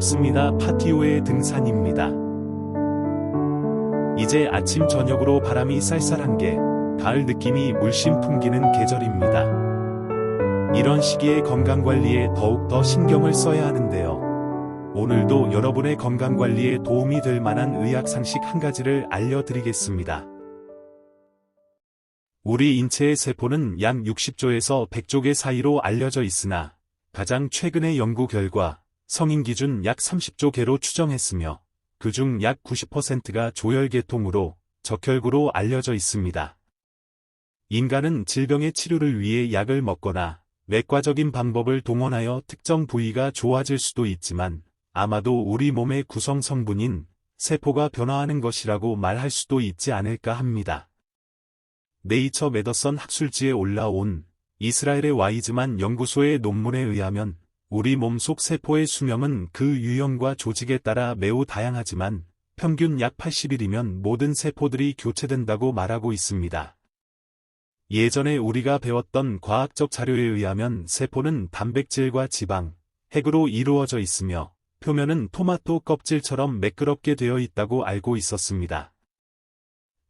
반갑습니다. 파티오의 등산입니다. 이제 아침 저녁으로 바람이 쌀쌀한 게 가을 느낌이 물씬 풍기는 계절입니다. 이런 시기에 건강관리에 더욱더 신경을 써야 하는데요. 오늘도 여러분의 건강관리에 도움이 될 만한 의학상식 한 가지를 알려드리겠습니다. 우리 인체의 세포는 약 60조에서 100조 개 사이로 알려져 있으나 가장 최근의 연구 결과 성인 기준 약 30조 개로 추정했으며 그중 약 90%가 조혈계통으로 적혈구로 알려져 있습니다. 인간은 질병의 치료를 위해 약을 먹거나 외과적인 방법을 동원하여 특정 부위가 좋아질 수도 있지만 아마도 우리 몸의 구성 성분인 세포가 변화하는 것이라고 말할 수도 있지 않을까 합니다. 네이처 메더선 학술지에 올라온 이스라엘의 와이즈만 연구소의 논문에 의하면 우리 몸속 세포의 수명은 그 유형과 조직에 따라 매우 다양하지만 평균 약 80일이면 모든 세포들이 교체된다고 말하고 있습니다. 예전에 우리가 배웠던 과학적 자료에 의하면 세포는 단백질과 지방, 핵으로 이루어져 있으며 표면은 토마토 껍질처럼 매끄럽게 되어 있다고 알고 있었습니다.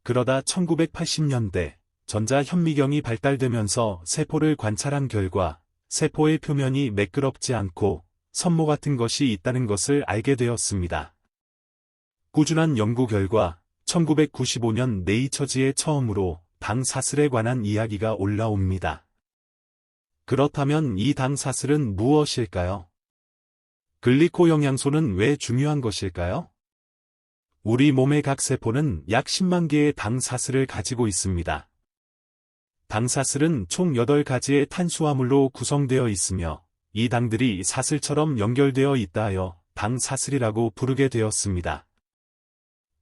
그러다 1980년대 전자현미경이 발달되면서 세포를 관찰한 결과 세포의 표면이 매끄럽지 않고 선모 같은 것이 있다는 것을 알게 되었습니다. 꾸준한 연구 결과 1995년 네이처지에 처음으로 당사슬에 관한 이야기가 올라옵니다. 그렇다면 이 당사슬은 무엇일까요? 글리코 영양소는 왜 중요한 것일까요? 우리 몸의 각 세포는 약 10만 개의 당사슬을 가지고 있습니다. 당사슬은 총 8가지의 탄수화물로 구성되어 있으며 이 당들이 사슬처럼 연결되어 있다 하여 당사슬이라고 부르게 되었습니다.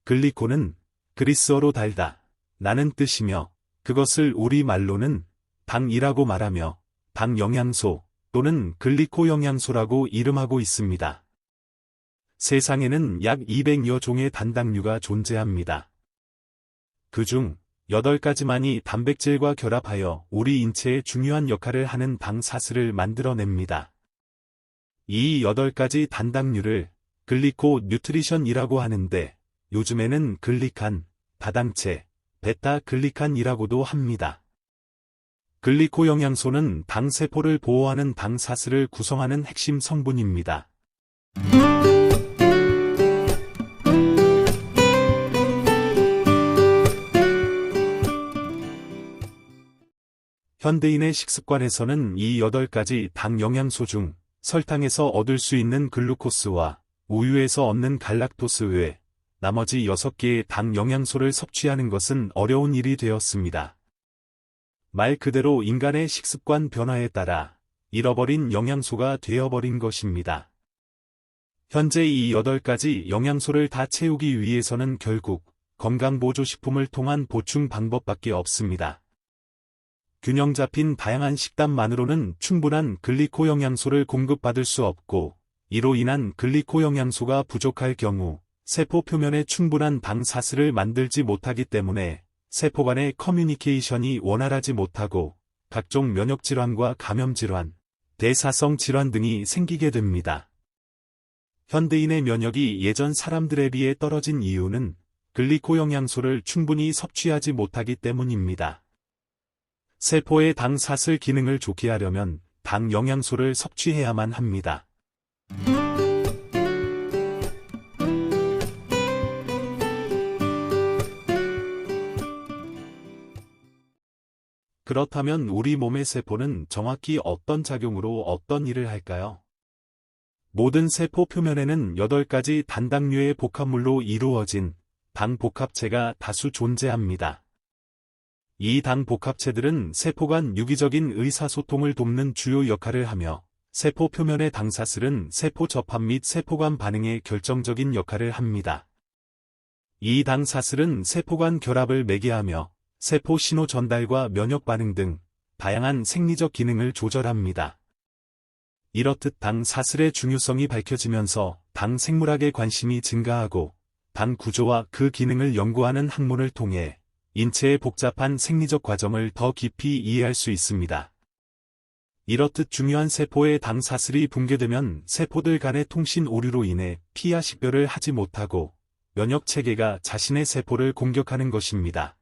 글리코는 그리스어로 달다, 라는 뜻이며 그것을 우리말로는 당이라고 말하며 당 영양소 또는 글리코 영양소라고 이름하고 있습니다. 세상에는 약 200여 종의 단당류가 존재합니다. 그중 8가지만이 단백질과 결합하여 우리 인체에 중요한 역할을 하는 당사슬을 만들어냅니다. 이 8가지 단당류를 글리코 뉴트리션이라고 하는데 요즘에는 글리칸, 다당체, 베타 글리칸이라고도 합니다. 글리코 영양소는 당세포를 보호하는 당사슬을 구성하는 핵심 성분입니다. 현대인의 식습관에서는 이 8가지 당 영양소 중 설탕에서 얻을 수 있는 글루코스와 우유에서 얻는 갈락토스 외에 나머지 6개의 당 영양소를 섭취하는 것은 어려운 일이 되었습니다. 말 그대로 인간의 식습관 변화에 따라 잃어버린 영양소가 되어버린 것입니다. 현재 이 8가지 영양소를 다 채우기 위해서는 결국 건강보조식품을 통한 보충 방법밖에 없습니다. 균형 잡힌 다양한 식단만으로는 충분한 글리코 영양소를 공급받을 수 없고 이로 인한 글리코 영양소가 부족할 경우 세포 표면에 충분한 당사슬을 만들지 못하기 때문에 세포 간의 커뮤니케이션이 원활하지 못하고 각종 면역질환과 감염질환, 대사성 질환 등이 생기게 됩니다. 현대인의 면역이 예전 사람들에 비해 떨어진 이유는 글리코 영양소를 충분히 섭취하지 못하기 때문입니다. 세포의 당사슬 기능을 좋게 하려면 당 영양소를 섭취해야만 합니다. 그렇다면 우리 몸의 세포는 정확히 어떤 작용으로 어떤 일을 할까요? 모든 세포 표면에는 8가지 단당류의 복합물로 이루어진 당 복합체가 다수 존재합니다. 이 당 복합체들은 세포 간 유기적인 의사소통을 돕는 주요 역할을 하며 세포 표면의 당사슬은 세포 접합 및 세포 간 반응에 결정적인 역할을 합니다. 이 당사슬은 세포 간 결합을 매개하며 세포 신호 전달과 면역 반응 등 다양한 생리적 기능을 조절합니다. 이렇듯 당사슬의 중요성이 밝혀지면서 당 생물학에 관심이 증가하고 당 구조와 그 기능을 연구하는 학문을 통해 인체의 복잡한 생리적 과정을 더 깊이 이해할 수 있습니다. 이렇듯 중요한 세포의 당사슬이 붕괴되면 세포들 간의 통신 오류로 인해 피하 식별을 하지 못하고 면역체계가 자신의 세포를 공격하는 것입니다.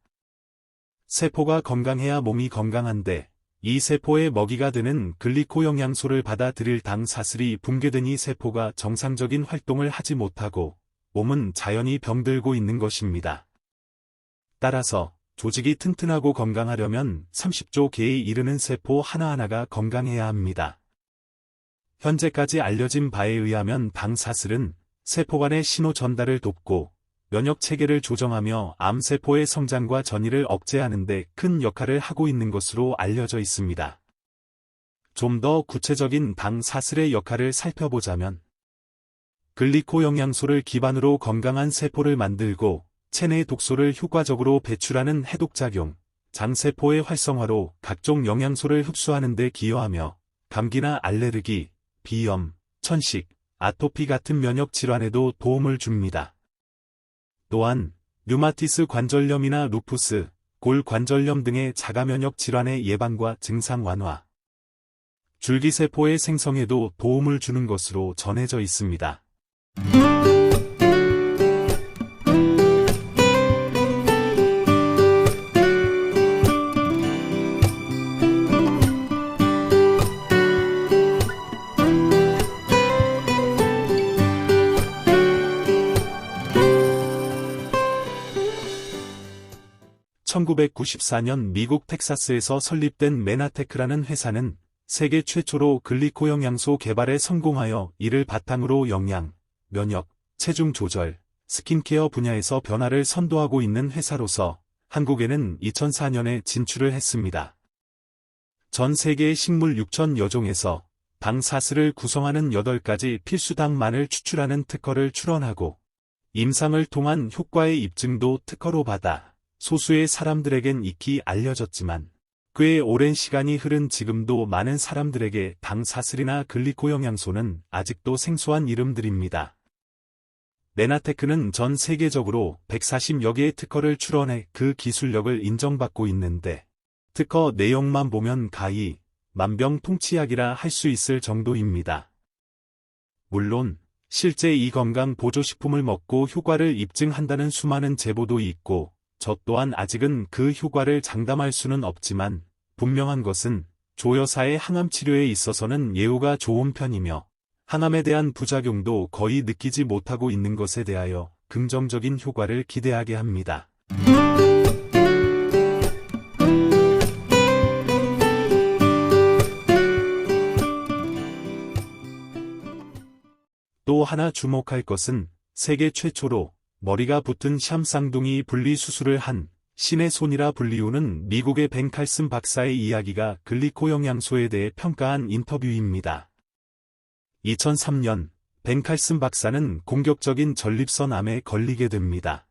세포가 건강해야 몸이 건강한데 이 세포의 먹이가 되는 글리코 영양소를 받아들일 당사슬이 붕괴되니 세포가 정상적인 활동을 하지 못하고 몸은 자연히 병들고 있는 것입니다. 따라서 조직이 튼튼하고 건강하려면 30조 개에 이르는 세포 하나하나가 건강해야 합니다. 현재까지 알려진 바에 의하면 당사슬은 세포 간의 신호 전달을 돕고 면역체계를 조정하며 암세포의 성장과 전이를 억제하는 데 큰 역할을 하고 있는 것으로 알려져 있습니다. 좀 더 구체적인 당사슬의 역할을 살펴보자면 글리코 영양소를 기반으로 건강한 세포를 만들고 체내 독소를 효과적으로 배출하는 해독작용, 장세포의 활성화로 각종 영양소를 흡수하는 데 기여하며 감기나 알레르기, 비염, 천식, 아토피 같은 면역 질환에도 도움을 줍니다. 또한 류마티스 관절염이나 루푸스, 골 관절염 등의 자가면역 질환의 예방과 증상 완화, 줄기세포의 생성에도 도움을 주는 것으로 전해져 있습니다. 1994년 미국 텍사스에서 설립된 메나테크라는 회사는 세계 최초로 글리코 영양소 개발에 성공하여 이를 바탕으로 영양, 면역, 체중 조절, 스킨케어 분야에서 변화를 선도하고 있는 회사로서 한국에는 2004년에 진출을 했습니다. 전 세계의 식물 6,000여 종에서 당사슬을 구성하는 8가지 필수당만을 추출하는 특허를 출원하고 임상을 통한 효과의 입증도 특허로 받아 소수의 사람들에겐 익히 알려졌지만 꽤 오랜 시간이 흐른 지금도 많은 사람들에게 당사슬이나 글리코 영양소는 아직도 생소한 이름들입니다. 메나테크는 전 세계적으로 140여 개의 특허를 출원해 그 기술력을 인정받고 있는데 특허 내용만 보면 가히 만병통치약이라 할 수 있을 정도입니다. 물론 실제 이 건강 보조식품을 먹고 효과를 입증한다는 수많은 제보도 있고 저 또한 아직은 그 효과를 장담할 수는 없지만 분명한 것은 조 여사의 항암 치료에 있어서는 예후가 좋은 편이며 항암에 대한 부작용도 거의 느끼지 못하고 있는 것에 대하여 긍정적인 효과를 기대하게 합니다. 또 하나 주목할 것은 세계 최초로 머리가 붙은 샴 쌍둥이 분리 수술을 한 신의 손이라 불리우는 미국의 벤 칼슨 박사의 이야기가 글리코 영양소에 대해 평가한 인터뷰입니다. 2003년 벤 칼슨 박사는 공격적인 전립선 암에 걸리게 됩니다.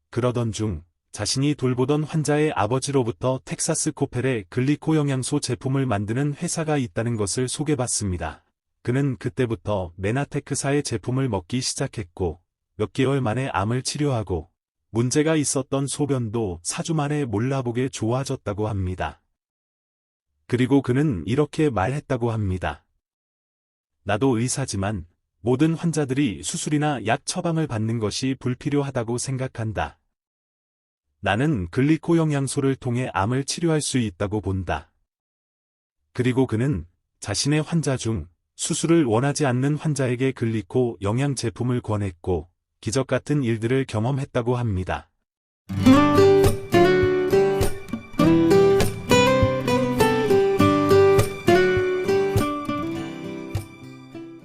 그러던 중 자신이 돌보던 환자의 아버지로부터 텍사스 코펠의 글리코 영양소 제품을 만드는 회사가 있다는 것을 소개받습니다. 그는 그때부터 메나테크사의 제품을 먹기 시작했고 몇 개월 만에 암을 치료하고 문제가 있었던 소변도 4주 만에 몰라보게 좋아졌다고 합니다. 그리고 그는 이렇게 말했다고 합니다. 나도 의사지만 모든 환자들이 수술이나 약 처방을 받는 것이 불필요하다고 생각한다. 나는 글리코 영양소를 통해 암을 치료할 수 있다고 본다. 그리고 그는 자신의 환자 중 수술을 원하지 않는 환자에게 글리코 영양 제품을 권했고 기적 같은 일들을 경험했다고 합니다.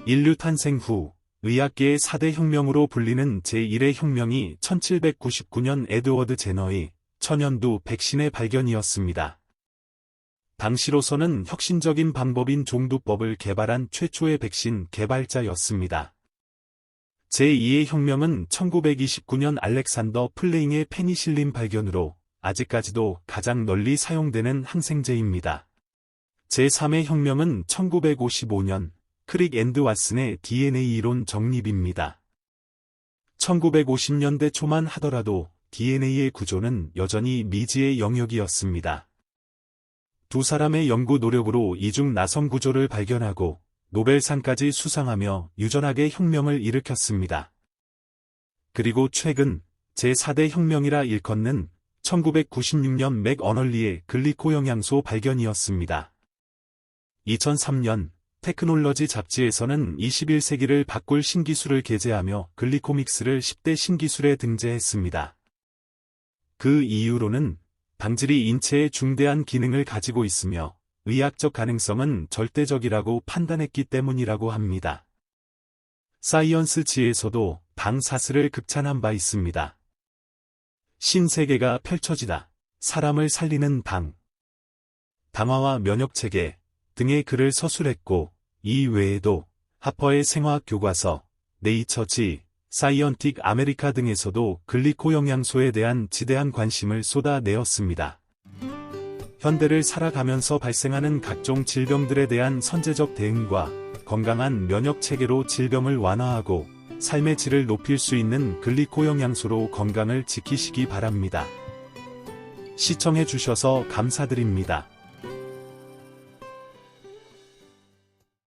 인류 탄생 후 의학계의 4대 혁명으로 불리는 제1의 혁명이 1799년 에드워드 제너의 천연두 백신의 발견이었습니다. 당시로서는 혁신적인 방법인 종두법을 개발한 최초의 백신 개발자였습니다. 제2의 혁명은 1929년 알렉산더 플레잉의 페니실린 발견으로 아직까지도 가장 널리 사용되는 항생제입니다. 제3의 혁명은 1955년 크릭 앤드 왓슨의 DNA 이론 정립입니다. 1950년대 초만 하더라도 DNA의 구조는 여전히 미지의 영역이었습니다. 두 사람의 연구 노력으로 이중 나선 구조를 발견하고 노벨상까지 수상하며 유전학의 혁명을 일으켰습니다. 그리고 최근 제4대 혁명이라 일컫는 1996년 맥어널리의 글리코 영양소 발견이었습니다. 2003년 테크놀러지 잡지에서는 21세기를 바꿀 신기술을 게재하며 글리코믹스를 10대 신기술에 등재했습니다. 그 이유로는 당질이 인체에 중대한 기능을 가지고 있으며 의학적 가능성은 절대적이라고 판단했기 때문이라고 합니다. 사이언스지에서도 당 사슬을 극찬한 바 있습니다. 신세계가 펼쳐지다. 사람을 살리는 당. 당화와 면역체계 등의 글을 서술했고 이 외에도 하퍼의 생화학 교과서, 네이처지, 사이언틱 아메리카 등에서도 글리코 영양소에 대한 지대한 관심을 쏟아내었습니다. 현대를 살아가면서 발생하는 각종 질병들에 대한 선제적 대응과 건강한 면역체계로 질병을 완화하고 삶의 질을 높일 수 있는 글리코 영양소로 건강을 지키시기 바랍니다. 시청해 주셔서 감사드립니다.